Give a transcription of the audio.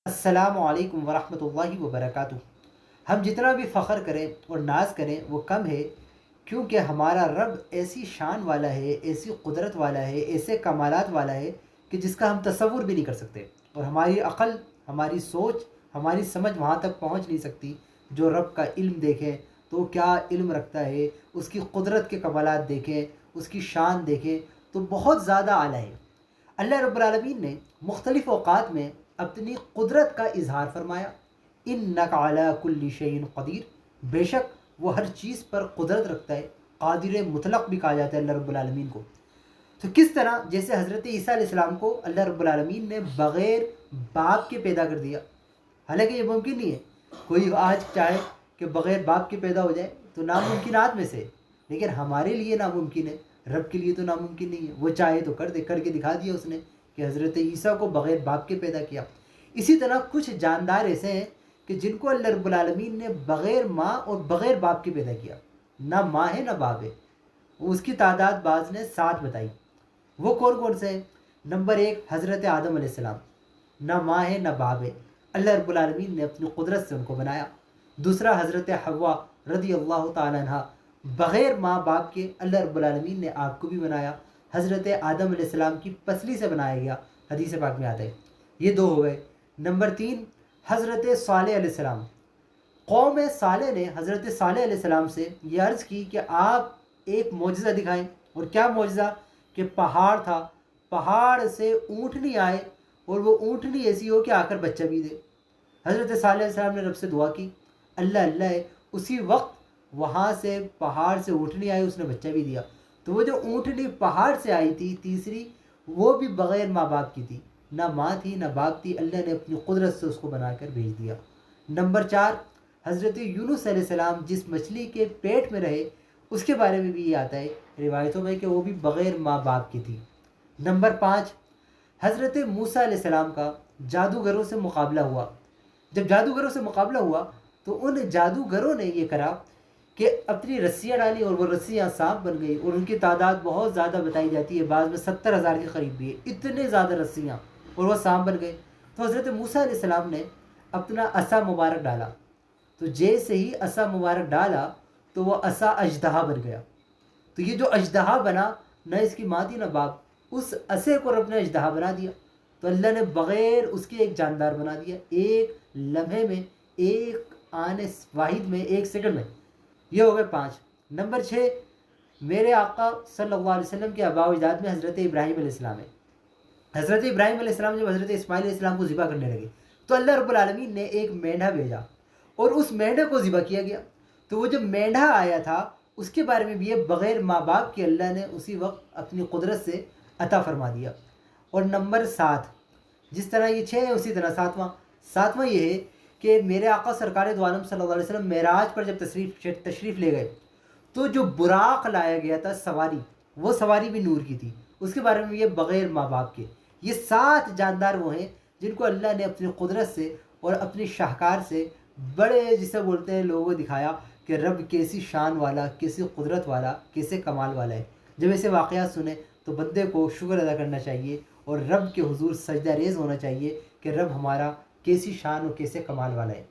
السلام علیکم ورحمۃ اللہ وبرکاتہ۔ ہم جتنا بھی فخر کریں اور ناز کریں وہ کم ہے، کیونکہ ہمارا رب ایسی شان والا ہے، ایسی قدرت والا ہے، ایسے کمالات والا ہے کہ جس کا ہم تصور بھی نہیں کر سکتے، اور ہماری عقل، ہماری سوچ، ہماری سمجھ وہاں تک پہنچ نہیں سکتی۔ جو رب کا علم دیکھیں تو وہ کیا علم رکھتا ہے، اس کی قدرت کے کمالات دیکھیں، اس کی شان دیکھیں تو بہت زیادہ اعلیٰ ہے۔ اللہ رب العالمین نے مختلف اوقات میں اپنی قدرت کا اظہار فرمایا۔ انک علی کل شیء قدیر، بے شک وہ ہر چیز پر قدرت رکھتا ہے۔ قادر مطلق بھی کہا جاتا ہے اللہ رب العالمین کو۔ تو کس طرح جیسے حضرت عیسیٰ علیہ السلام کو اللہ رب العالمین نے بغیر باپ کے پیدا کر دیا، حالانکہ یہ ممکن نہیں ہے۔ کوئی آج چاہے کہ بغیر باپ کے پیدا ہو جائے تو ناممکنات میں سے، لیکن ہمارے لیے ناممکن ہے، رب کے لیے تو ناممکن نہیں ہے۔ وہ چاہے تو کر کے دکھا دیا اس نے کہ حضرت عیسیٰ کو بغیر باپ کے پیدا کیا۔ اسی طرح کچھ جاندار ایسے ہیں کہ جن کو اللہ رب العالمین نے بغیر ماں اور بغیر باپ کے پیدا کیا، نہ ماں ہے نہ باپ ہے۔ اس کی تعداد بعض نے 7 بتائی۔ وہ کون کون سے ہیں؟ نمبر 1 حضرت آدم علیہ السلام، نہ ماں ہے نہ باپ ہے، اللہ رب العالمین نے اپنی قدرت سے ان کو بنایا۔ دوسرا حضرت حوا رضی اللہ تعالیٰ عنہ، بغیر ماں باپ کے اللہ رب العالمین نے آپ کو بھی بنایا۔ حضرت آدم علیہ السلام کی پسلی سے بنایا گیا، حدیث پاک میں آتا ہے۔ یہ 2 ہو گئے۔ نمبر 3 حضرت صالح علیہ السلام، قوم صالح نے حضرت صالح علیہ السلام سے یہ عرض کی کہ آپ ایک معجزہ دکھائیں۔ اور کیا معجزہ؟ کہ پہاڑ تھا، پہاڑ سے اونٹنی آئے اور وہ اونٹنی ایسی ہو کہ آ کر بچہ بھی دے۔ حضرت صالح علیہ السلام نے رب سے دعا کی، اللہ اللہ ہے، اسی وقت وہاں سے پہاڑ سے اونٹنی آئی، اس نے بچہ بھی دیا۔ تو وہ جو اونٹنی پہاڑ سے آئی تھی تیسری، وہ بھی بغیر ماں باپ کی تھی، نہ ماں تھی نہ باپ تھی، اللہ نے اپنی قدرت سے اس کو بنا کر بھیج دیا۔ نمبر 4 حضرت یونس علیہ السلام، جس مچھلی کے پیٹ میں رہے، اس کے بارے میں بھی یہ آتا ہے روایتوں میں کہ وہ بھی بغیر ماں باپ کی تھی۔ نمبر 5 حضرت موسیٰ علیہ السلام کا جادوگروں سے مقابلہ ہوا۔ جب جادوگروں سے مقابلہ ہوا تو ان جادوگروں نے یہ کرا کہ اپنی رسیاں ڈالی اور وہ رسیاں سانپ بن گئی، اور ان کی تعداد بہت زیادہ بتائی جاتی ہے، بعض میں 70,000 کے قریب بھی ہے، اتنے زیادہ رسیاں، اور وہ سانپ بن گئے۔ تو حضرت موسیٰ علیہ السلام نے اپنا عصا مبارک ڈالا، تو جیسے ہی عصا مبارک ڈالا تو وہ عصا اژدہا بن گیا۔ تو یہ جو اژدہا بنا، نہ اس کی ماں تھی نہ باپ، اس عصے کو رب نے اژدہا بنا دیا۔ تو اللہ نے بغیر اس کے ایک جاندار بنا دیا، ایک لمحے میں، ایک آنے واحد میں، ایک سیکنڈ میں۔ یہ ہو گئے 5۔ نمبر 6 میرے آقا صلی اللہ علیہ وسلم کے آباء و اجداد میں حضرت ابراہیم علیہ السلام ہے۔ حضرت ابراہیم علیہ السلام جب حضرت اسماعیل علیہ السلام کو ذبح کرنے لگے تو اللہ رب العالمین نے ایک مینڈھا بھیجا اور اس مینڈھے کو ذبح کیا گیا۔ تو وہ جو مینڈھا آیا تھا اس کے بارے میں بھی یہ بغیر ماں باپ کے اللہ نے اسی وقت اپنی قدرت سے عطا فرما دیا۔ اور نمبر 7 جس طرح یہ 6 ہے اسی طرح 7واں یہ ہے کہ میرے آقا سرکار دو عالم صلی اللہ علیہ وسلم معراج پر جب تشریف لے گئے تو جو براق لایا گیا تھا سواری، وہ سواری بھی نور کی تھی، اس کے بارے میں یہ بغیر ماں باپ کے۔ یہ 7 جاندار وہ ہیں جن کو اللہ نے اپنی قدرت سے اور اپنی شاہکار سے بڑے، جسے بولتے ہیں، لوگوں کو دکھایا کہ رب کیسی شان والا، کیسی قدرت والا، کیسے کمال والا ہے۔ جب ایسے واقعات سنیں تو بندے کو شکر ادا کرنا چاہیے اور رب کے حضور سجدہ ریز ہونا چاہیے کہ رب ہمارا کیسی شان اور کیسے کمال والا ہے۔